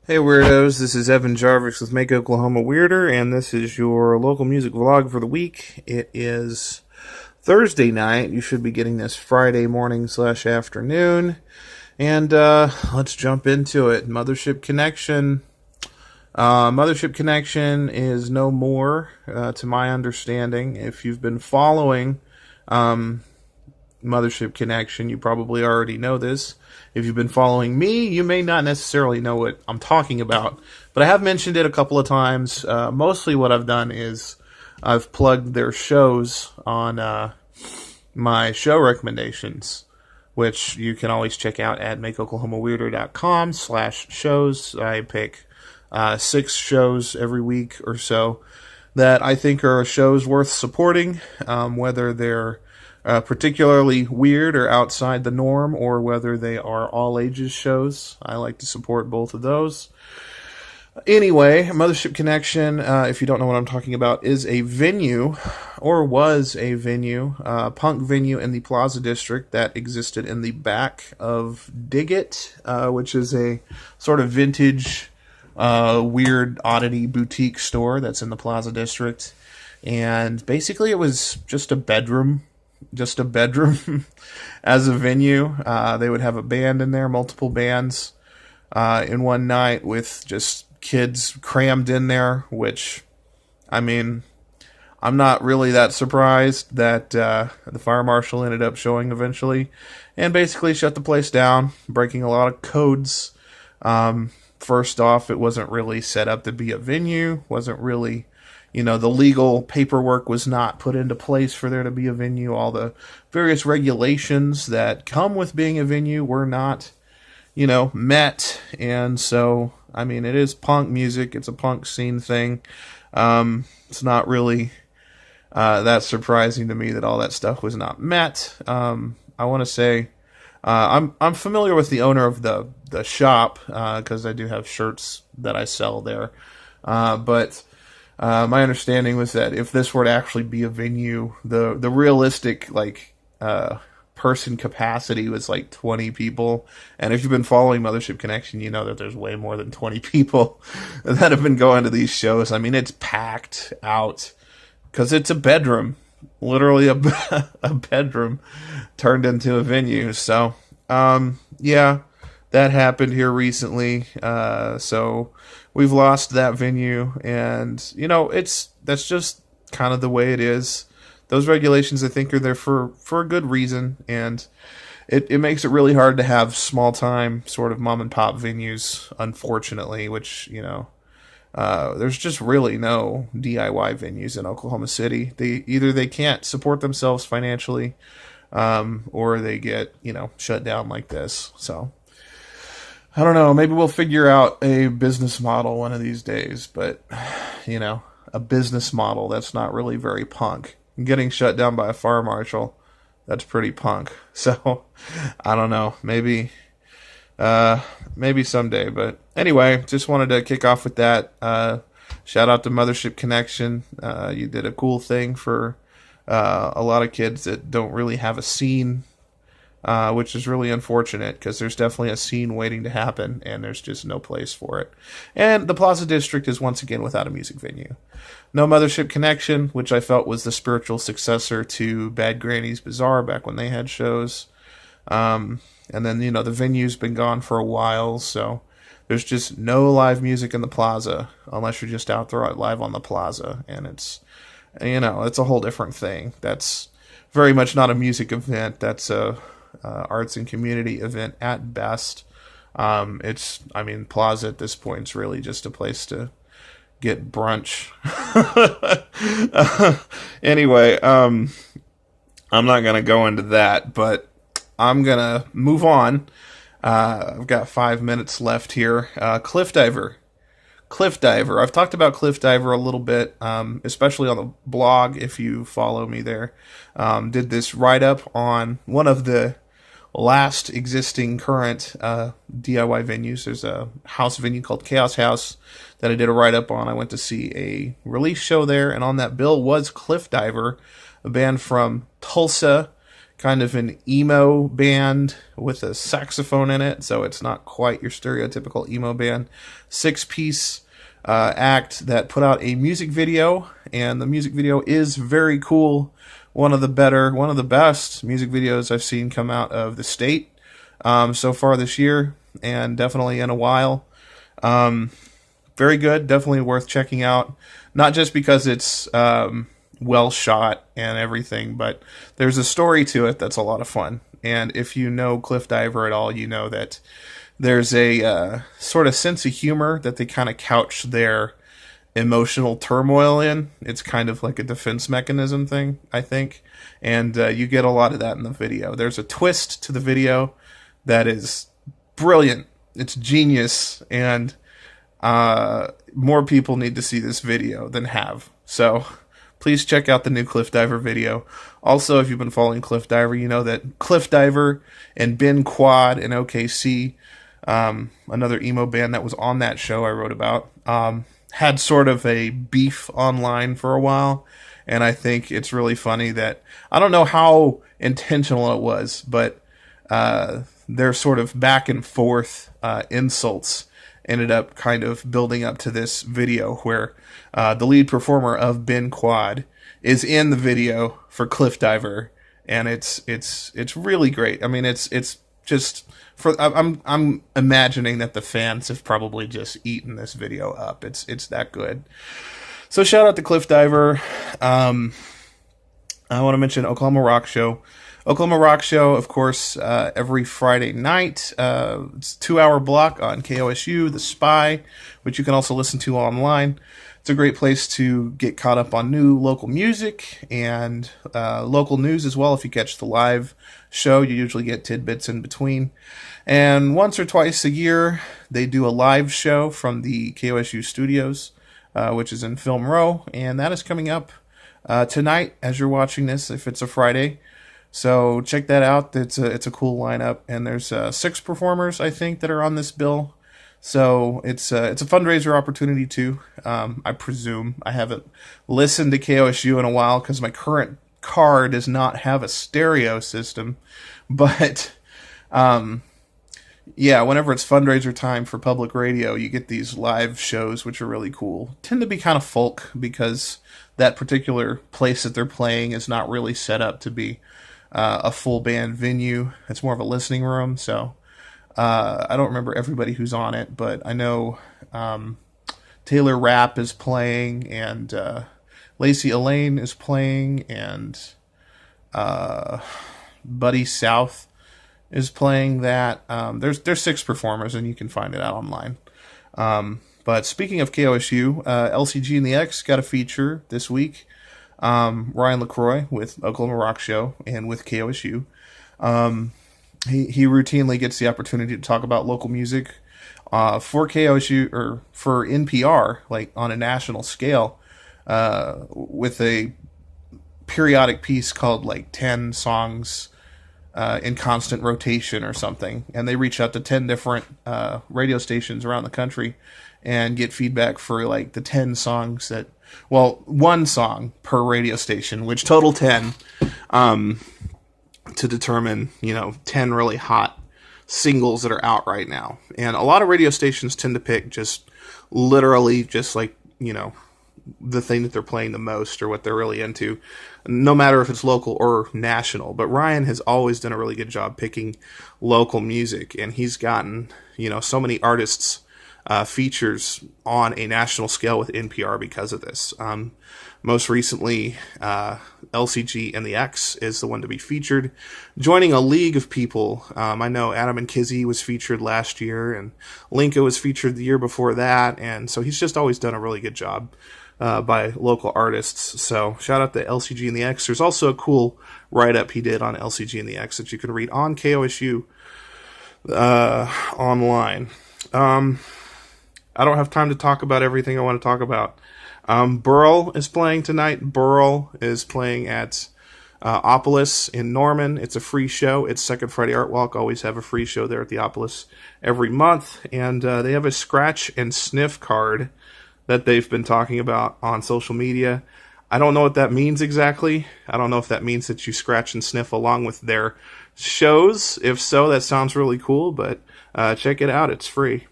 Hey weirdos, this is Evan Jarvis with Make Oklahoma Weirder, and this is your local music vlog for the week. It is Thursday night. You should be getting this Friday morning / afternoon. And let's jump into it. Mothership Connection. Mothership Connection is no more, to my understanding. If you've been following Mothership Connection, you probably already know this. If you've been following me, you may not necessarily know what I'm talking about, but I have mentioned it a couple of times. Mostly what I've done is I've plugged their shows on my show recommendations, which you can always check out at makeoklahomaweirder.com/shows. I pick 6 shows every week or so that I think are shows worth supporting, whether they're particularly weird or outside the norm, or whether they are all ages shows. I like to support both of those. Anyway, Mothership Connection, if you don't know what I'm talking about, is a venue, or was a venue, punk venue in the Plaza District that existed in the back of Dig It, which is a sort of vintage, weird oddity boutique store that's in the Plaza District. And basically it was just a bedroom as a venue. They would have a band in there, multiple bands in one night, with just kids crammed in there, which, I mean, I'm not really that surprised that the fire marshal ended up showing eventually and basically shut the place down, breaking a lot of codes. First off, it wasn't really set up to be a venue, wasn't really, the legal paperwork was not put into place for there to be a venue. All the various regulations that come with being a venue were not, met. And so, I mean, it is punk music. It's a punk scene thing. It's not really that surprising to me that all that stuff was not met. I want to say, I'm familiar with the owner of the shop, because I do have shirts that I sell there. But my understanding was that if this were to actually be a venue, the realistic person capacity was like 20 people. And if you've been following Mothership Connection, you know that there's way more than 20 people that have been going to these shows. I mean, it's packed out because it's a bedroom, literally a bedroom turned into a venue. So, yeah, that happened here recently. So we've lost that venue, and that's just kind of the way it is. Those regulations, I think, are there for a good reason, and it makes it really hard to have small time sort of mom and pop venues, unfortunately, which, there's just really no DIY venues in Oklahoma City. They can't support themselves financially, or they get, shut down like this. So I don't know. Maybe we'll figure out a business model one of these days, but, a business model that's not really very punk. Getting shut down by a fire marshal, that's pretty punk. So, I don't know. Maybe someday. But anyway, just wanted to kick off with that. Shout out to Mothership Connection. You did a cool thing for a lot of kids that don't really have a scene, which is really unfortunate, because there's definitely a scene waiting to happen, and there's just no place for it. And the Plaza District is once again without a music venue. No Mothership Connection, which I felt was the spiritual successor to Bad Granny's Bazaar back when they had shows. And then, the venue's been gone for a while, so there's just no live music in the Plaza, unless you're just out there live on the Plaza, and it's a whole different thing. That's very much not a music event. That's a arts and community event at best. Plaza at this point is really just a place to get brunch. Anyway, I'm not going to go into that, but I'm going to move on. I've got 5 minutes left here. Cliffdiver. I've talked about Cliffdiver a little bit, especially on the blog, if you follow me there. Did this write-up on one of the last existing current DIY venues. There's a house venue called Chaos House that I did a write-up on. I went to see a release show there, and on that bill was Cliffdiver, a band from Tulsa, kind of an emo band with a saxophone in it, so it's not quite your stereotypical emo band. 6-piece act that put out a music video, and the music video is very cool. One of the best music videos I've seen come out of the state so far this year, and definitely in a while. Very good, definitely worth checking out. Not just because it's well shot and everything, but there's a story to it that's a lot of fun. And if you know Cliffdiver at all, you know that there's a sort of sense of humor that they kind of couch their emotional turmoil in. It's kind of like a defense mechanism thing, I think. And you get a lot of that in the video. There's a twist to the video that is brilliant. It's genius, and more people need to see this video than have. So please check out the new Cliffdiver video. Also, if you've been following Cliffdiver, you know that Cliffdiver and Ben Quad and OKC, another emo band that was on that show I wrote about, had sort of a beef online for a while. And I think it's really funny that, I don't know how intentional it was, but their sort of back and forth insults ended up kind of building up to this video where the lead performer of Ben Quad is in the video for Cliffdiver, and it's really great. I mean, it's just I'm imagining that the fans have probably just eaten this video up. It's that good. So shout out to Cliffdiver. I want to mention Oklahoma Rock Show. Oklahoma Rock Show, of course, every Friday night. It's a 2-hour block on KOSU, The Spy, which you can also listen to online. It's a great place to get caught up on new local music and local news as well. If you catch the live show, you usually get tidbits in between. And once or twice a year, they do a live show from the KOSU studios, which is in Film Row, and that is coming up tonight as you're watching this, if it's a Friday. So check that out. It's a cool lineup, and there's 6 performers, I think, that are on this bill. So it's a fundraiser opportunity too. I presume. I haven't listened to KOSU in a while because my current car does not have a stereo system. But yeah, whenever it's fundraiser time for public radio, you get these live shows, which are really cool. Tend to be kind of folk because that particular place that they're playing is not really set up to be a full band venue. It's more of a listening room. So I don't remember everybody who's on it, but I know Taylor Rapp is playing, and Lacey Elaine is playing, and Buddy South is playing that. There's 6 performers, and you can find it out online. But speaking of KOSU, LCG and the X got a feature this week. Ryan LaCroix with Oklahoma Rock Show and with KOSU. He routinely gets the opportunity to talk about local music for KOSU or for NPR, like on a national scale, with a periodic piece called like 10 songs in constant rotation or something. And they reach out to 10 different radio stations around the country and get feedback for like the 10 songs that, well, 1 song per radio station, which total 10, to determine, 10 really hot singles that are out right now. And a lot of radio stations tend to pick just literally just like, the thing that they're playing the most or what they're really into, no matter if it's local or national. But Ryan has always done a really good job picking local music, and he's gotten, so many artists features on a national scale with NPR because of this. Most recently, LCG and the X is the one to be featured, joining a league of people. I know Adam and Kizzy was featured last year, and Linka was featured the year before that, and so he's just always done a really good job by local artists. So shout out to LCG and the X. There's also a cool write-up he did on LCG and the X that you can read on KOSU online. I don't have time to talk about everything I want to talk about. Burl is playing tonight. Burl is playing at Opolis in Norman. It's a free show. It's Second Friday Art Walk. Always have a free show there at the Opolis every month. And they have a scratch and sniff card that they've been talking about on social media. I don't know what that means exactly. I don't know if that means that you scratch and sniff along with their shows. If so, that sounds really cool, but check it out. It's free.